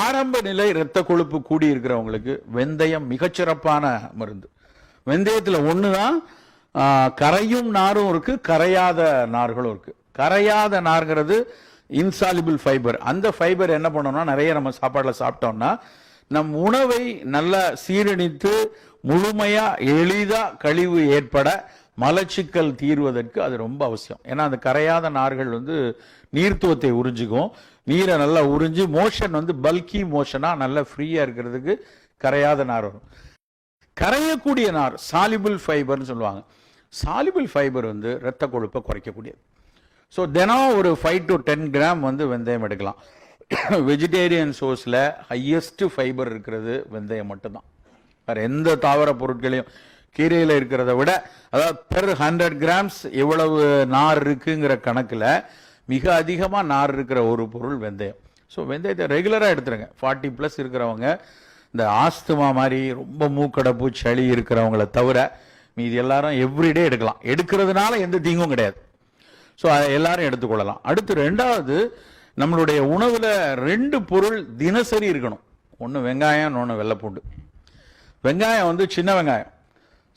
ஆரம்ப நிலை இரத்த கொழுப்பு கூடி இருக்கிறவங்களுக்கு வெந்தயம் மிகச்சிறப்பான மருந்து. வெந்தயத்தில் ஒண்ணுதான் கரையும் நாரும் இருக்கு, கரையாத நார்களும் இருக்கு. கரையாத நார்ங்கிறது இன்சாலிபிள் ஃபைபர். அந்த ஃபைபர் என்ன பண்ணோம்னா, நிறைய நம்ம சாப்பாடுல சாப்பிட்டோம்னா நம் உணவை நல்லா சீரணித்து முழுமையா எளிதா கழிவு ஏற்பட மலச்சிக்கல் தீர்வதற்கு அது ரொம்ப அவசியம். ஏன்னா அந்த கரையாத நார்கள் நீர்த்துவத்தை உறிஞ்சிக்கும். நீரை நல்லா உறிஞ்சி மோஷன் பல்கி மோஷனா நல்லா ஃப்ரீயா இருக்கிறதுக்கு கரையாத நார் வரும். கரையக்கூடிய நார் சாலிபிள் ஃபைபர்னு சொல்லுவாங்க. சாலிபிள் ஃபைபர் இரத்த கொழுப்பை குறைக்கக்கூடியது. ஸோ தினம் ஒரு 5 to 10 கிராம் வெந்தயம் எடுக்கலாம். வெஜிடேரியன் சோர்ஸில் ஹையஸ்ட் ஃபைபர் இருக்கிறது வெந்தயம் மட்டும்தான். வேறு எந்த தாவர பொருட்களையும் கீரையில் இருக்கிறத விட, அதாவது பெர் 100 கிராம்ஸ் எவ்வளவு நார் இருக்குங்கிற கணக்கில் மிக அதிகமாக நார் இருக்கிற ஒரு பொருள் வெந்தயம். ஸோ வெந்தயத்தை ரெகுலராக எடுத்துருங்க. 40+ இருக்கிறவங்க, இந்த ஆஸ்துமா மாதிரி ரொம்ப மூக்கடைப்பு சளி இருக்கிறவங்கள தவிர மீதி எல்லாரும் எவ்ரிடே எடுக்கலாம். எடுக்கிறதுனால எந்த தீங்கும் கிடையாது. ஸோ அதை எல்லாரும் எடுத்துக்கொள்ளலாம். அடுத்து ரெண்டாவது, நம்மளுடைய உணவில் 2 பொருள் தினசரி இருக்கணும். ஒன்று வெங்காயம், இன்னொன்று வெள்ளைப்பூண்டு. வெங்காயம் சின்ன வெங்காயம்,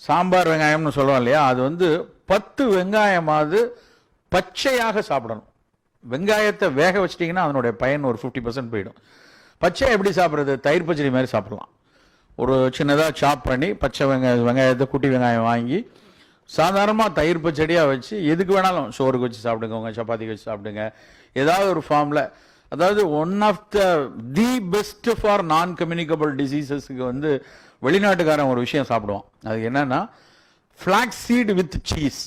சாம்பார் வெங்காயம்னு சொல்லுவோம் இல்லையா, அது 10 வெங்காயமாவது பச்சையாக சாப்பிடணும். வெங்காயத்தை வேக வச்சிட்டிங்கன்னா அதனுடைய பயன் ஒரு 50% போயிடும். பச்சை எப்படி சாப்பிட்றது? தயிர் பச்சடி மாதிரி சாப்பிடலாம். ஒரு சின்னதாக சாப் பண்ணி பச்சை வெங்காயத்தை குட்டி வெங்காயம் வாங்கி சாதாரணமாக தயிர் பச்சடியாக வச்சு எதுக்கு வேணாலும், சோறுக்கு வச்சு சாப்பிடுங்க, சப்பாத்திக்கு வச்சு சாப்பிடுங்க, ஏதாவது ஒரு ஃபார்மில். அதாவது one of the best for non communicable டிசீசஸ்க்கு வெளிநாட்டுக்காரன் ஒரு விஷயம் சாப்பிடுவான். அது என்னன்னா ஃபிளாக்ஸ் சீட் வித் சீஸ்.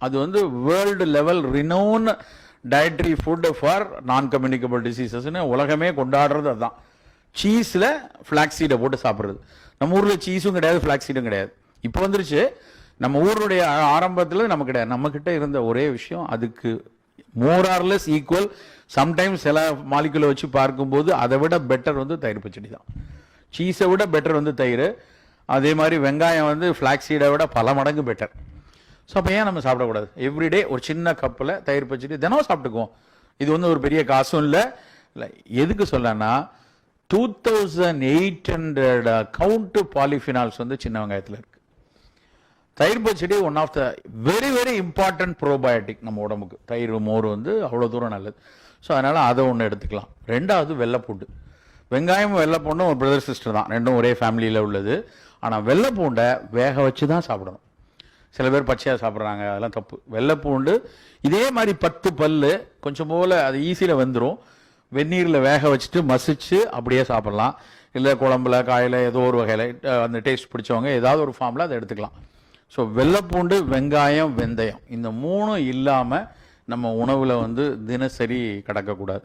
அது world level renowned dietary food for non communicable டிசீசஸ்ன்னு உலகமே கொண்டாடுறது அதுதான். சீஸில் ஃபிளாக்ஸ் சீடை போட்டு சாப்பிட்றது. நம்ம ஊரில் சீஸும் கிடையாது, ஃபிளாக்ஸ் சீடும் கிடையாது. இப்போ வந்துருச்சு. நம்ம ஊருடைய ஆரம்பத்தில் நம்ம கிடையாது. நம்மக்கிட்ட இருந்த ஒரே விஷயம், அதுக்கு more or less equal, sometimes சில மாலிகுலை வச்சு பார்க்கும்போது அதை விட பெட்டர் தயிர் பச்சடி தான். சீஸை விட பெட்டர் தயிர். அதே மாதிரி வெங்காயம் ஃபிளாக்ஸ் சீடை விட பல மடங்கு பெட்டர். ஸோ அப்போ ஏன் நம்ம சாப்பிடக்கூடாது? எவ்ரிடே ஒரு சின்ன கப்பில் தயிர் பச்சடி தினம் சாப்பிட்டுக்குவோம். இது ஒரு பெரிய காசும் இல்லை. எதுக்கு சொல்லனா, 2800 கவுண்ட் பாலிஃபினால்ஸ் சின்ன வெங்காயத்தில் இருக்கு. தயிர் பச்சடி one of the very very important probiotic நம்ம உடம்புக்கு. தயிர் மோர் அவ்வளோ தூரம் நல்லது. ஸோ அதனால் அதை ஒன்று எடுத்துக்கலாம். ரெண்டாவது வெள்ளைப்பூண்டு. வெங்காயமும் வெள்ளைப்பூண்டும் ஒரு பிரதர் சிஸ்டர் தான், ரெண்டும் ஒரே ஃபேமிலியில் உள்ளது. ஆனால் வெள்ளைப்பூண்டை வேக வச்சு தான் சாப்பிடணும். சில பேர் பச்சையாக சாப்பிட்றாங்க, அதெல்லாம் தப்பு. வெள்ளைப்பூண்டு இதே மாதிரி 10 பல்லு கொஞ்சம் போல் அது ஈஸியில் வந்துடும். வெந்நீரில் வேக வச்சுட்டு மசிச்சு அப்படியே சாப்பிட்லாம். இல்லை குழம்புல காயில் ஏதோ ஒரு வகையில் அந்த டேஸ்ட் பிடிச்சவங்க ஏதாவது ஒரு ஃபார்மில் அதை எடுத்துக்கலாம். ஸோ வெள்ளைப்பூண்டு, வெங்காயம், வெந்தயம், இந்த 3 இல்லாமல் நம்ம உணவில் தினசரி கடக்கக்கூடாது.